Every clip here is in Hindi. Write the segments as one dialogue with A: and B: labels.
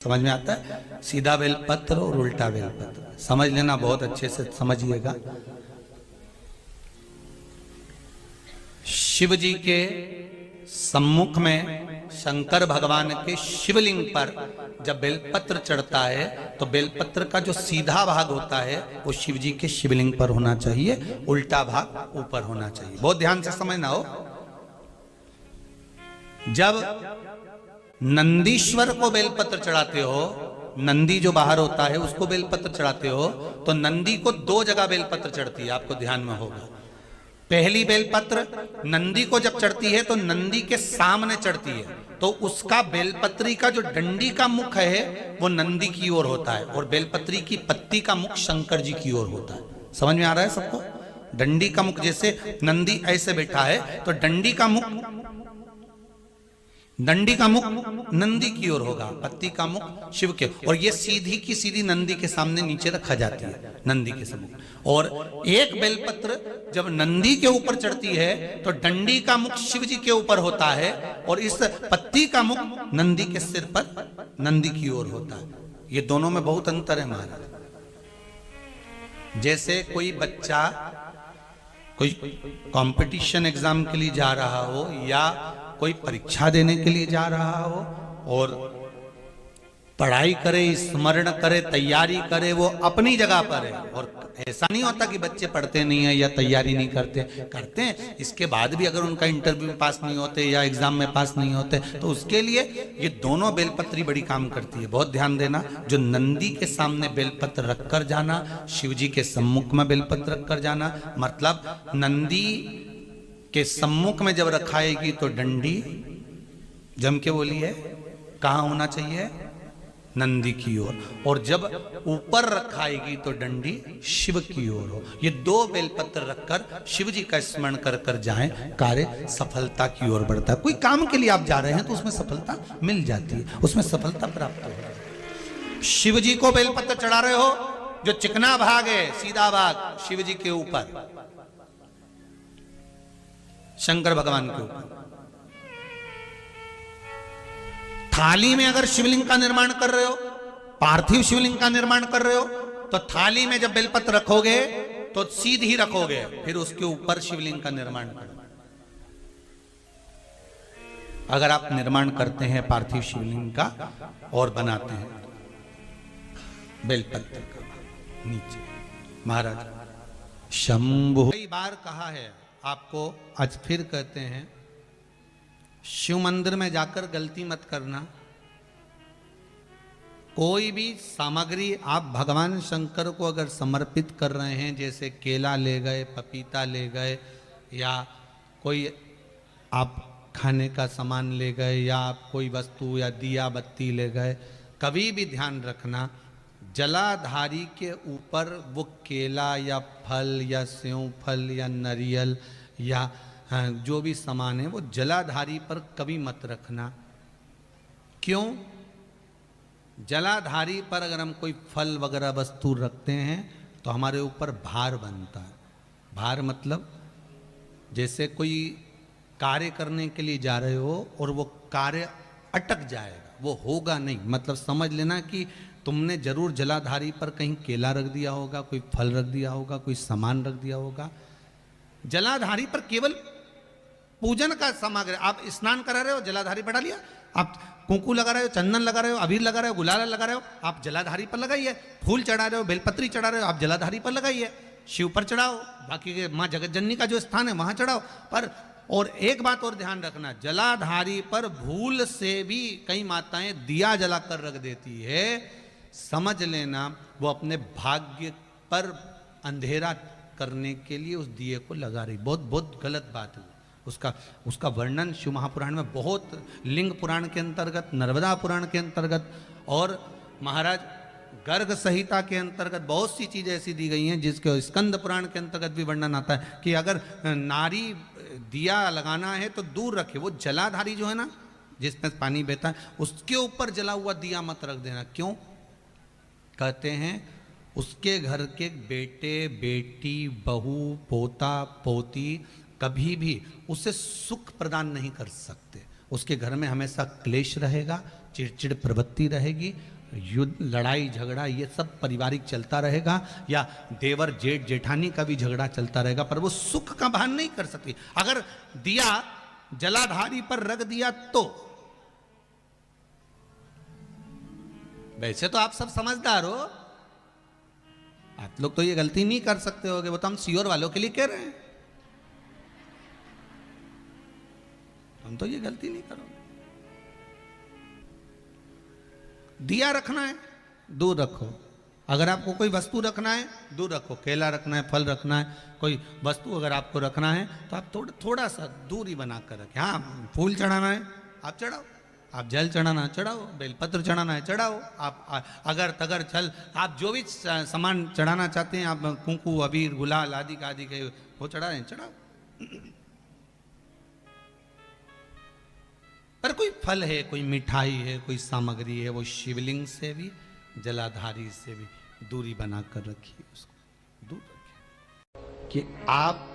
A: समझ में आता है? सीधा बेलपत्र और उल्टा बेलपत्र समझ लेना, बहुत अच्छे से समझिएगा। शिव जी के सम्मुख में शंकर भगवान के शिवलिंग पर जब बेलपत्र चढ़ता है तो बेलपत्र का जो सीधा भाग होता है वो शिव जी के शिवलिंग पर होना चाहिए, उल्टा भाग ऊपर होना चाहिए। बहुत ध्यान से समझना हो। जब नंदीश्वर को बेलपत्र चढ़ाते हो, नंदी जो बाहर होता है उसको बेलपत्र चढ़ाते हो, तो नंदी को दो जगह बेलपत्र चढ़ती है, आपको ध्यान में होगा। पहली बेलपत्र नंदी को जब चढ़ती है तो नंदी के सामने चढ़ती है, तो उसका बेलपत्री का जो डंडी का मुख है वो नंदी की ओर होता है और बेलपत्री की पत्ती का मुख शंकर जी की ओर होता है। समझ में आ रहा है सबको? डंडी का मुख, जैसे नंदी ऐसे बैठा है तो डंडी का मुख नंदी की ओर होगा, पत्ती का मुख शिव के, और ये सीधी की सीधी नंदी के सामने नीचे रखा जाती है, नंदी के सम्मुख। और एक बेलपत्र जब नंदी के ऊपर चढ़ती है तो डंडी का मुख शिव जी के ऊपर होता है और इस पत्ती का मुख नंदी के सिर पर नंदी की ओर होता है। ये दोनों में बहुत अंतर है महाराज। जैसे कोई बच्चा कोई कंपटीशन एग्जाम के लिए जा रहा हो या कोई परीक्षा देने के लिए जा रहा हो और पढ़ाई करे, स्मरण करे, तैयारी करे, वो अपनी जगह पर है। और ऐसा नहीं होता कि बच्चे पढ़ते नहीं है या तैयारी नहीं करते हैं। इसके बाद भी अगर उनका इंटरव्यू में पास नहीं होते या एग्जाम में पास नहीं होते तो उसके लिए ये दोनों बेलपत्री बड़ी काम करती है। बहुत ध्यान देना, जो नंदी के सामने बेलपत्र रखकर जाना, शिव जी के सम्मुख में बेलपत्र रखकर जाना, मतलब नंदी के सम्मुख में जब रखाएगी तो डंडी, जम के बोलिए, कहाँ होना चाहिए? नंदी की ओर। और जब ऊपर रखाएगी तो डंडी शिव की ओर हो। ये दो बेलपत्र रखकर शिव जी का स्मरण कर कर जाएं, कार्य सफलता की ओर बढ़ता है। कोई काम के लिए आप जा रहे हैं तो उसमें सफलता मिल जाती है, उसमें सफलता प्राप्त हो रही है। शिव जी को बेलपत्र चढ़ा रहे हो, जो चिकना भाग है, सीधा भाग शिव जी के ऊपर, शंकर भगवान के ऊपर। थाली में अगर शिवलिंग का निर्माण कर रहे हो, पार्थिव शिवलिंग का निर्माण कर रहे हो, तो थाली में जब बेलपत्र रखोगे तो सीधी रखोगे, फिर उसके ऊपर शिवलिंग का निर्माण करो। अगर आप निर्माण करते हैं पार्थिव शिवलिंग का और बनाते हैं बेलपत्र का नीचे, महाराज शंभु कई बार कहा है आपको, आज फिर कहते हैं, शिव मंदिर में जाकर गलती मत करना। कोई भी सामग्री आप भगवान शंकर को अगर समर्पित कर रहे हैं, जैसे केला ले गए, पपीता ले गए, या कोई आप खाने का सामान ले गए, या आप कोई वस्तु या दिया बत्ती ले गए, कभी भी ध्यान रखना जलाधारी के ऊपर वो केला या फल या सेव फल या नारियल या जो भी सामान है वो जलाधारी पर कभी मत रखना। क्यों? जलाधारी पर अगर हम कोई फल वगैरह वस्तु रखते हैं तो हमारे ऊपर भार बनता है। भार मतलब जैसे कोई कार्य करने के लिए जा रहे हो और वो कार्य अटक जाएगा, वो होगा नहीं, मतलब समझ लेना कि तुमने जरूर जलाधारी पर कहीं केला रख दिया होगा, कोई फल रख दिया होगा, कोई सामान रख दिया होगा। जलाधारी पर केवल पूजन का सामग्री, आप स्नान करा रहे हो, जलाधारी पर डालिए, आप कुंकू लगा रहे हो, चंदन लगा रहे हो, अबीर लगा रहे हो, गुलाल लगा रहे हो, आप जलाधारी पर लगाइए। फूल चढ़ा रहे हो, बेलपत्री चढ़ा रहे हो, आप जलाधारी पर लगाइए। शिव पर चढ़ाओ, बाकी के माँ जगत जननी का जो स्थान है वहां चढ़ाओ। पर और एक बात और ध्यान रखना, जलाधारी पर भूल से भी कई माताएं दिया जलाकर रख देती है, समझ लेना वो अपने भाग्य पर अंधेरा करने के लिए उस दिए को लगा रही। बहुत बहुत गलत बात है। उसका वर्णन शिव महापुराण में बहुत, लिंग पुराण के अंतर्गत, नर्मदा पुराण के अंतर्गत और महाराज गर्ग संहिता के अंतर्गत बहुत सी चीजें ऐसी दी गई हैं, जिसके स्कंद पुराण के अंतर्गत भी वर्णन आता है कि अगर नारी दिया लगाना है तो दूर रखे। वो जलाधारी जो है ना, जिसमें पानी बहता है, उसके ऊपर जला हुआ दिया मत रख देना। क्यों? कहते हैं उसके घर के बेटे बेटी, बहू, पोता पोती कभी भी उसे सुख प्रदान नहीं कर सकते। उसके घर में हमेशा क्लेश रहेगा, चिड़चिड़ प्रवृत्ति रहेगी, युद्ध लड़ाई झगड़ा ये सब पारिवारिक चलता रहेगा, या देवर जेठ जेठानी का भी झगड़ा चलता रहेगा, पर वो सुख का भान नहीं कर सकती। अगर दिया जलाधारी पर रख दिया तो, वैसे तो आप सब समझदार हो, आप लोग तो ये गलती नहीं कर सकते होगे, वो तो हम सियोर वालों के लिए कह रहे हैं, हम तो ये गलती नहीं करोगे। दिया रखना है दूर रखो, अगर आपको कोई वस्तु रखना है दूर रखो, केला रखना है, फल रखना है, कोई वस्तु अगर आपको रखना है तो आप थोड़ा सा दूरी बना कर रखें। हाँ, फूल चढ़ाना है आप चढ़ाओ, आप जल चढ़ाना चढ़ाओ, बेलपत्र चढ़ाना है चढ़ाओ, आप अगर तगर छल आप जो भी सामान चढ़ाना चाहते हैं, आप कुंकू अबीर गुलाल आदि के वो चढ़ा रहे हैं चढ़ाओ। पर कोई फल है, कोई मिठाई है, कोई सामग्री है, वो शिवलिंग से भी जलाधारी से भी दूरी बनाकर रखिए, उसको दूर रखिए। कि आप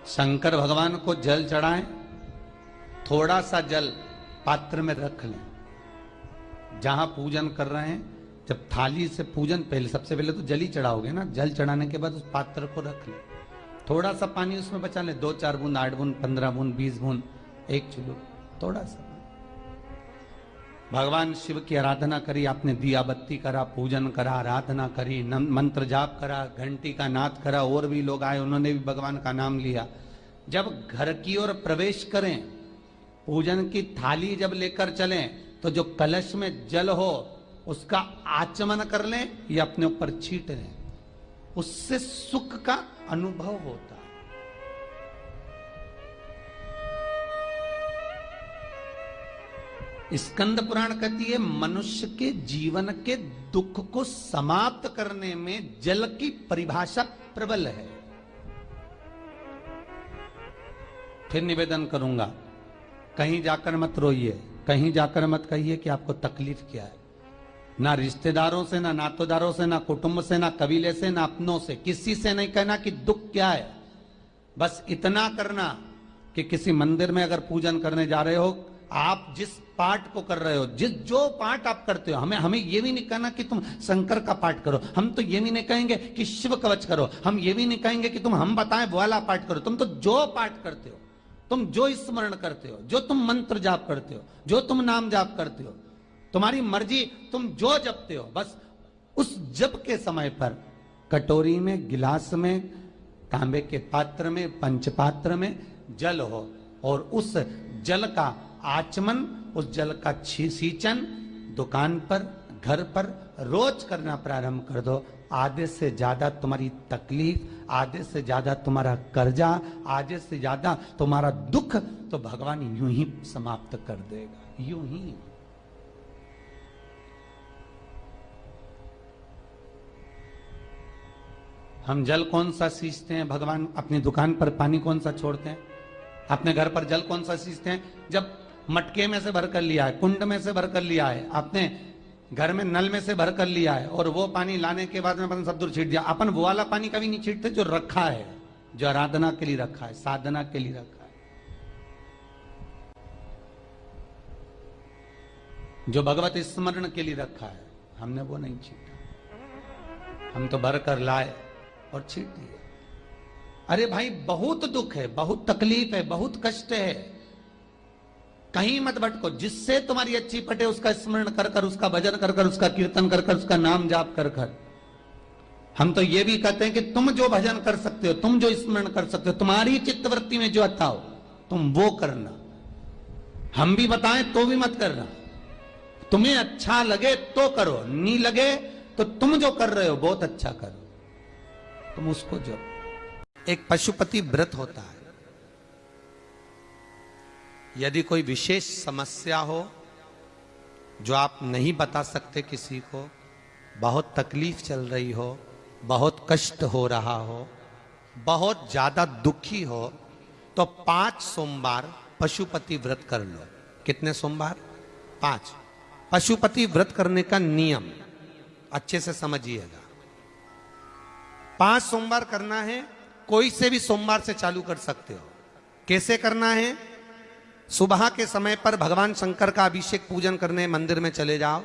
A: शंकर भगवान को जल चढ़ाएं, थोड़ा सा जल पात्र में रख लें, जहां पूजन कर रहे हैं, जब थाली से पूजन पहले सबसे पहले तो जल ही चढ़ाओगे ना, जल चढ़ाने के बाद उस पात्र को रख लें, थोड़ा सा पानी उसमें बचा लें, 2-4 बूंद, 8 बूंद, 15 बूंद, 20 बूंद, 1 चुल्लू, थोड़ा सा भगवान शिव की आराधना करी, आपने दिया बत्ती करा, पूजन करा, आराधना करी, मंत्र जाप करा, घंटी का नाद करा, और भी लोग आए उन्होंने भी भगवान का नाम लिया। जब घर की ओर प्रवेश करें, पूजन की थाली जब लेकर चलें, तो जो कलश में जल हो उसका आचमन कर लें या अपने ऊपर छीट लें, उससे सुख का अनुभव होता है। स्कंद पुराण कहती है मनुष्य के जीवन के दुख को समाप्त करने में जल की परिभाषा प्रबल है। फिर निवेदन करूंगा, कहीं जाकर मत रोइए, कहीं जाकर मत कहिए कि आपको तकलीफ क्या है, ना रिश्तेदारों से, ना नातेदारों से, ना कुटुंब से, ना कबीले से, ना अपनों से, किसी से नहीं कहना कि दुख क्या है। बस इतना करना कि किसी मंदिर में अगर पूजन करने जा रहे हो, आप जिस पाठ को कर रहे हो, जो पाठ आप करते हो, हमें ये भी नहीं कहना कि तुम शंकर का पाठ करो, हम तो ये भी नहीं कहेंगे कि शिव कवच करो, हम ये भी नहीं कहेंगे कि तुम हम बताएं वो वाला पाठ करो। तुम तो जो पाठ करते हो, तुम जो स्मरण करते हो, जो तुम मंत्र जाप करते हो, जो तुम नाम जाप करते हो, तुम्हारी मर्जी, तुम जो जपते हो, बस उस जप के समय पर कटोरी में, गिलास में, तांबे के पात्र में, पंचपात्र में जल हो, और उस जल का आचमन, उस जल का सींचन दुकान पर, घर पर रोज करना प्रारंभ कर दो। आधे से ज्यादा तुम्हारी तकलीफ, आधे से ज्यादा तुम्हारा कर्जा, आधे से ज्यादा तुम्हारा दुख तो भगवान यूं ही समाप्त कर देगा, यूं ही। हम जल कौन सा सींचते हैं, भगवान अपनी दुकान पर पानी कौन सा छोड़ते हैं, अपने घर पर जल कौन सा सींचते हैं? जब मटके में से भरकर लिया है, कुंड में से भरकर लिया है, आपने घर में नल में से भरकर लिया है, और वो पानी लाने के बाद में अपन सब दूर छीट दिया। अपन वो वाला पानी कभी नहीं छीटते जो रखा है, जो आराधना के लिए रखा है, साधना के लिए रखा है, जो भगवत स्मरण के लिए रखा है, हमने वो नहीं छीटा। हम तो भरकर लाए और छीट दिए। अरे भाई, बहुत दुख है, बहुत तकलीफ है, बहुत कष्ट है, कहीं मत भटको। जिससे तुम्हारी अच्छी पटे उसका स्मरण कर कर, उसका भजन कर कर, उसका कीर्तन कर कर, उसका नाम जाप कर कर। हम तो ये भी कहते हैं कि तुम जो भजन कर सकते हो, तुम जो स्मरण कर सकते हो, तुम्हारी चित्तवृत्ति में जो आता हो तुम वो करना। हम भी बताएं तो भी मत करना, तुम्हें अच्छा लगे तो करो, नहीं लगे तो तुम जो कर रहे हो बहुत अच्छा करो, तुम उसको जो। एक पशुपति व्रत होता है, यदि कोई विशेष समस्या हो जो आप नहीं बता सकते किसी को, बहुत तकलीफ चल रही हो, बहुत कष्ट हो रहा हो, बहुत ज्यादा दुखी हो, तो 5 सोमवार पशुपति व्रत कर लो। कितने सोमवार? 5। पशुपति व्रत करने का नियम अच्छे से समझिएगा। 5 सोमवार करना है, कोई से भी सोमवार से चालू कर सकते हो। कैसे करना है? सुबह के समय पर भगवान शंकर का अभिषेक पूजन करने मंदिर में चले जाओ,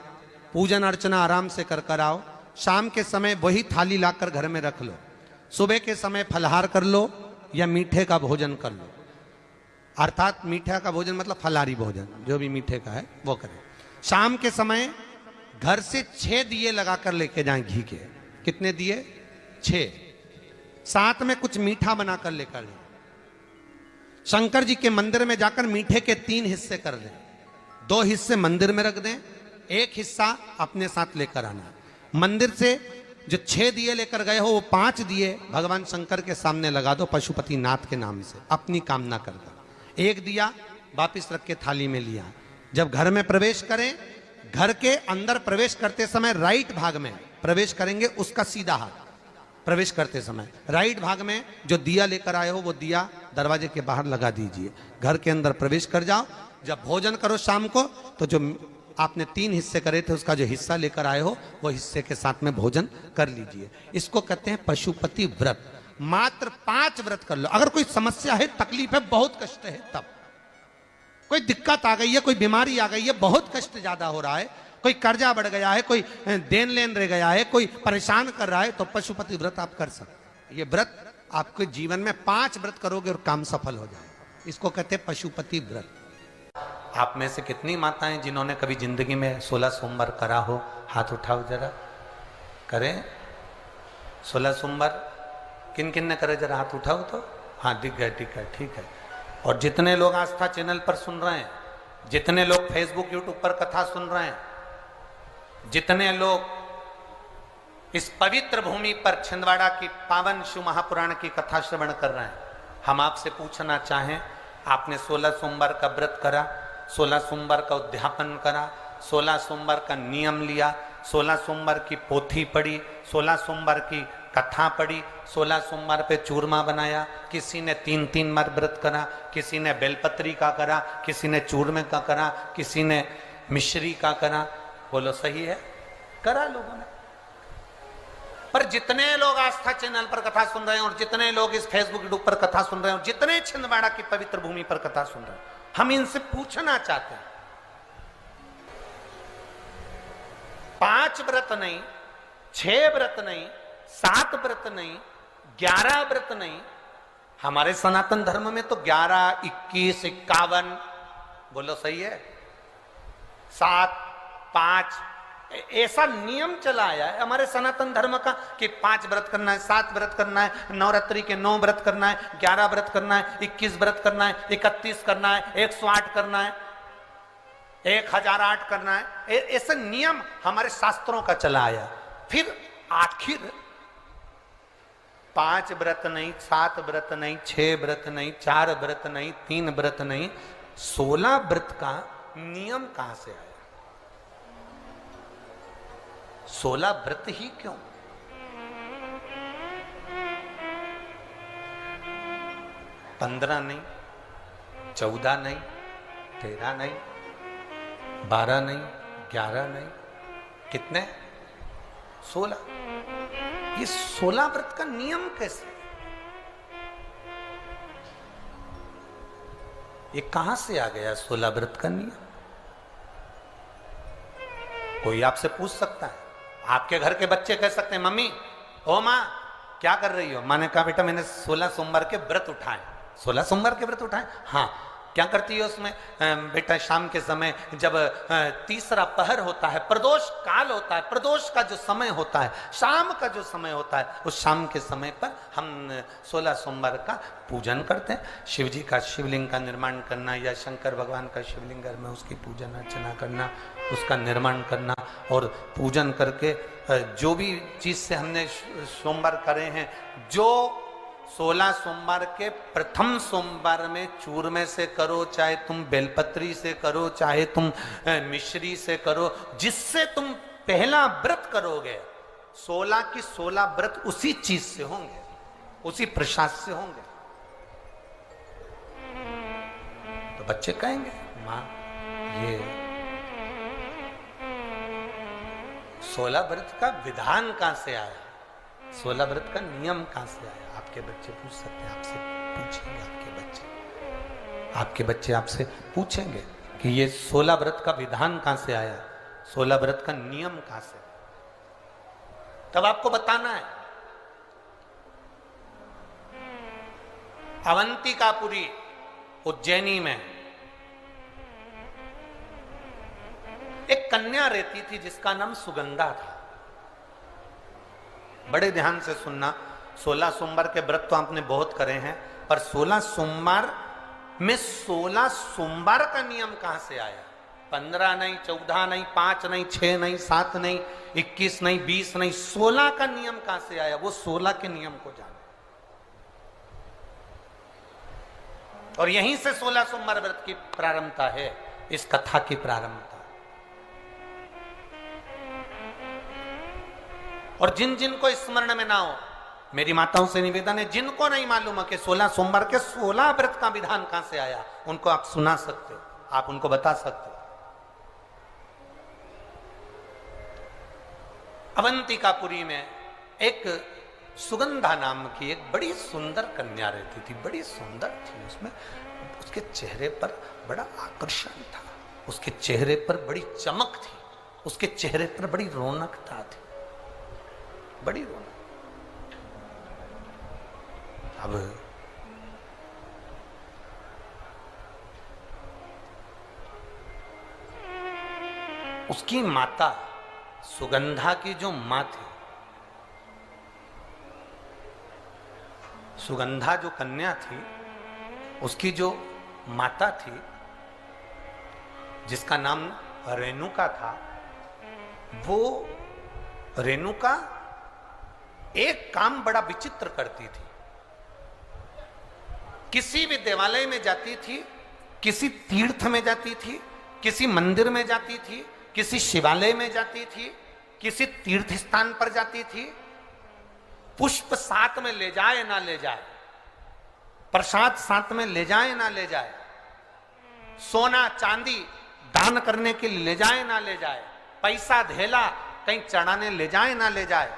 A: पूजन अर्चना आराम से कर आओ। शाम के समय वही थाली लाकर घर में रख लो। सुबह के समय फलहार कर लो या मीठे का भोजन कर लो, अर्थात मीठा का भोजन मतलब फलाहारी भोजन, जो भी मीठे का है वो करें। शाम के समय घर से 6 दिए लगाकर लेके जाएं घी के। कितने दिए? 6। साथ में कुछ मीठा बनाकर लेकर जाएं। शंकर जी के मंदिर में जाकर मीठे के 3 हिस्से कर दें। 2 हिस्से मंदिर में रख दें, 1 हिस्सा अपने साथ लेकर आना। मंदिर से जो 6 दिए लेकर गए हो वो 5 दिए भगवान शंकर के सामने लगा दो पशुपति नाथ के नाम से, अपनी कामना कर दो। 1 दिया वापिस रख के थाली में लिया। जब घर में प्रवेश करें, घर के अंदर प्रवेश करते समय राइट भाग में प्रवेश करेंगे, उसका सीधा हाथ प्रवेश करते समय राइट भाग में जो दिया लेकर आए हो वो दिया दरवाजे के बाहर लगा दीजिए। घर के अंदर प्रवेश कर जाओ। जब भोजन करो शाम को, तो जो आपने 3 हिस्से करे थे उसका जो हिस्सा लेकर आए हो वो हिस्से के साथ में भोजन कर लीजिए। इसको कहते हैं पशुपति व्रत। मात्र 5 व्रत कर लो। अगर कोई समस्या है, तकलीफ है, बहुत कष्ट है, तब कोई दिक्कत आ गई है, कोई बीमारी आ गई है, बहुत कष्ट ज्यादा हो रहा है, कोई कर्जा बढ़ गया है, कोई देन लेन रह गया है, कोई परेशान कर रहा है, तो पशुपति व्रत आप कर सकते। ये व्रत आपके जीवन में 5 व्रत करोगे और काम सफल हो जाए। इसको कहते हैं पशुपति व्रत। आप में से कितनी माताएं जिन्होंने कभी जिंदगी में 16 सोमवार करा हो? हाथ उठाओ जरा। करें 16 सोमवार? किन किन ने करे जरा हाथ उठाओ तो। हाँ दिख गए, ठीक है, ठीक है। और जितने लोग आस्था चैनल पर सुन रहे हैं, जितने लोग फेसबुक यूट्यूब पर कथा सुन रहे हैं, जितने लोग इस पवित्र भूमि पर छिंदवाड़ा की पावन शिव महापुराण की कथा श्रवण कर रहे हैं, हम आपसे पूछना चाहें, आपने 16 सोमवार का व्रत करा, 16 सोमवार का उद्यापन करा, 16 सोमवार का नियम लिया, 16 सोमवार की पोथी पढ़ी, 16 सोमवार की कथा पढ़ी, 16 सोमवार पे चूरमा बनाया, किसी ने 3 बार व्रत करा, किसी ने बेलपत्री का करा, किसी ने चूरमे का करा, किसी ने मिश्री का करा। बोलो सही है? करा लोगों ने। पर जितने लोग आस्था चैनल पर कथा सुन रहे हैं और जितने लोग इस फेसबुक यूट्यूब पर कथा सुन रहे हैं और जितने छिंदवाड़ा की पवित्र भूमि पर कथा सुन रहे हैं, हम इनसे पूछना चाहते हैं, 5 व्रत नहीं, 6 व्रत नहीं, 7 व्रत नहीं, 11 व्रत नहीं, हमारे सनातन धर्म में तो 11, 21, 51, बोलो सही है, 7, 5 ऐसा नियम चला आया है हमारे सनातन धर्म का कि 5 व्रत करना है, 7 व्रत करना है, नवरात्रि के 9 व्रत करना है, 11 व्रत करना है, 21 व्रत करना है, 31 करना है, 108 करना है, 1008 करना है। ऐसा नियम हमारे शास्त्रों का चला आया। फिर आखिर 5 व्रत नहीं, 7 व्रत नहीं, 6 व्रत नहीं, 4 व्रत नहीं, 3 व्रत नहीं, 16 व्रत का नियम कहां से आया? 16 व्रत ही क्यों? पंद्रह नहीं, 14 नहीं, 13 नहीं, 12 नहीं, 11 नहीं, कितने? 16। ये 16 व्रत का नियम कैसे? ये कहां से आ गया 16 व्रत का नियम? कोई आपसे पूछ सकता है। आपके घर के बच्चे कह सकते हैं, मम्मी, ओ माँ क्या कर रही हो? माँ ने कहा, बेटा मैंने 16 सोमवार के व्रत उठाए। 16 सोमवार के व्रत उठाए? हाँ। क्या करती है उसमें? बेटा शाम के समय जब तीसरा पहर होता है, प्रदोष काल होता है, प्रदोष का जो समय होता है, शाम का जो समय होता है, उस शाम के समय पर हम 16 सोमवार का पूजन करते हैं। शिव जी का शिवलिंग का निर्माण करना या शंकर भगवान का शिवलिंग घर में उसकी पूजन अर्चना करना, उसका निर्माण करना और पूजन करके जो भी चीज से हमने सोमवार करे हैं, जो 16 सोमवार के प्रथम सोमवार में चूरमे से करो, चाहे तुम बेलपत्री से करो, चाहे तुम मिश्री से करो, जिससे तुम पहला व्रत करोगे, 16 की 16 व्रत उसी चीज से होंगे, उसी प्रसाद से होंगे। तो बच्चे कहेंगे, माँ ये 16 व्रत का विधान कहां से आया? 16 व्रत का नियम कहां से आया? आपके बच्चे पूछ सकते हैं, आपसे पूछेंगे आपके बच्चे। आपके बच्चे आपसे पूछेंगे कि ये 16 व्रत का विधान कहां से आया, 16 व्रत का नियम कहां से, तब आपको बताना है। अवंतिकापुरी उज्जैनी में एक कन्या रहती थी जिसका नाम सुगंधा था। बड़े ध्यान से सुनना, 16 सोमवार के व्रत तो आपने बहुत करे हैं, पर 16 सोमवार में 16 सोमवार का नियम कहां से आया? 15 नहीं, 14 नहीं, 5 नहीं, 6 नहीं, 7 नहीं, 21 नहीं, 20 नहीं, 16 का नियम कहां से आया? वो 16 के नियम को जाने। और यहीं से 16 सोमवार व्रत की प्रारंभता है, इस कथा की प्रारंभता। और जिन जिन को स्मरण में ना हो, मेरी माताओं से निवेदन है, जिनको नहीं मालूम है कि 16 सोमवार के 16 व्रत का विधान कहां से आया, उनको आप सुना सकते हो, आप उनको बता सकते हो। अवंतिकापुरी में एक सुगंधा नाम की एक बड़ी सुंदर कन्या रहती थी, बड़ी सुंदर थी। उसमें उसके चेहरे पर बड़ा आकर्षण था, उसके चेहरे पर बड़ी चमक थी, उसके चेहरे पर बड़ी रौनकता थी, बड़ी रौनक। अब उसकी माता, सुगंधा की जो मां थी, सुगंधा जो कन्या थी, उसकी जो माता थी जिसका नाम रेणुका था, वो रेणुका एक काम बड़ा विचित्र करती थी। किसी भी देवालय में जाती थी, किसी तीर्थ में जाती थी, किसी मंदिर में जाती थी, किसी शिवालय में जाती थी, किसी तीर्थ स्थान पर जाती थी, पुष्प साथ में ले जाए ना ले जाए, प्रसाद साथ में ले जाए ना ले जाए, सोना चांदी दान करने के लिए ले जाए ना ले जाए, पैसा धेला कहीं चढ़ाने ले जाए ना ले जाए,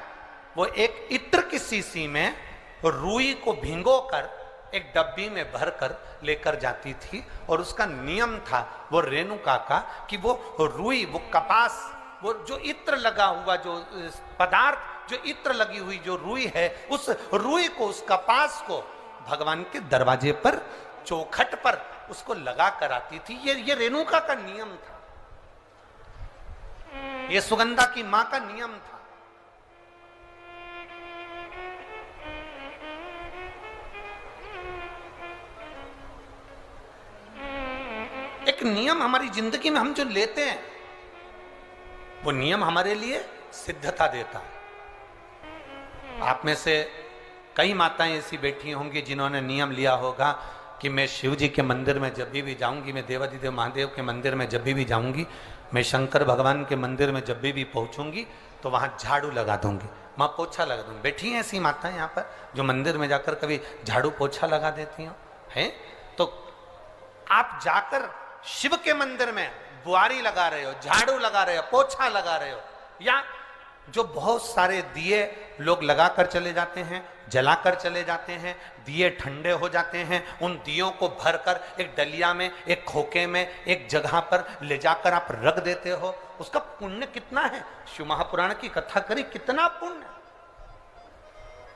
A: वो एक इत्र की शीशी में रुई को भिंगोकर एक डब्बी में भरकर लेकर जाती थी। और उसका नियम था वो रेणुका का कि वो रुई, वो कपास, वो जो इत्र लगा हुआ जो पदार्थ, जो इत्र लगी हुई जो रुई है, उस रुई को, उस कपास को भगवान के दरवाजे पर, चौखट पर उसको लगा कर आती थी। ये रेणुका का नियम था, ये सुगंधा की मां का नियम था। एक नियम हमारी जिंदगी में हम जो लेते हैं, वो नियम हमारे लिए सिद्धता देता है। आप में से कई माताएं ऐसी बैठी होंगी जिन्होंने नियम लिया होगा कि मैं शिव जी के मंदिर में जब भी जाऊंगी, मैं देवाधिदेव महादेव के मंदिर में जब भी जाऊंगी, मैं शंकर भगवान के मंदिर में जब भी पहुंचूंगी तो वहां झाड़ू लगा दूंगी, वहां पोछा लगा दूंगी। बैठी हैं ऐसी माताएं यहाँ पर जो मंदिर में जाकर कभी झाड़ू पोछा लगा देती हो हैं? तो आप जाकर शिव के मंदिर में बुआरी लगा रहे हो, झाड़ू लगा रहे हो, पोछा लगा रहे हो, या जो बहुत सारे दिए लोग लगाकर चले जाते हैं, जलाकर चले जाते हैं, दिए ठंडे हो जाते हैं, उन दियों को भरकर एक डलिया में, एक खोखे में, एक जगह पर ले जाकर आप रख देते हो, उसका पुण्य कितना है? शिव महापुराण की कथा करी, कितना पुण्य।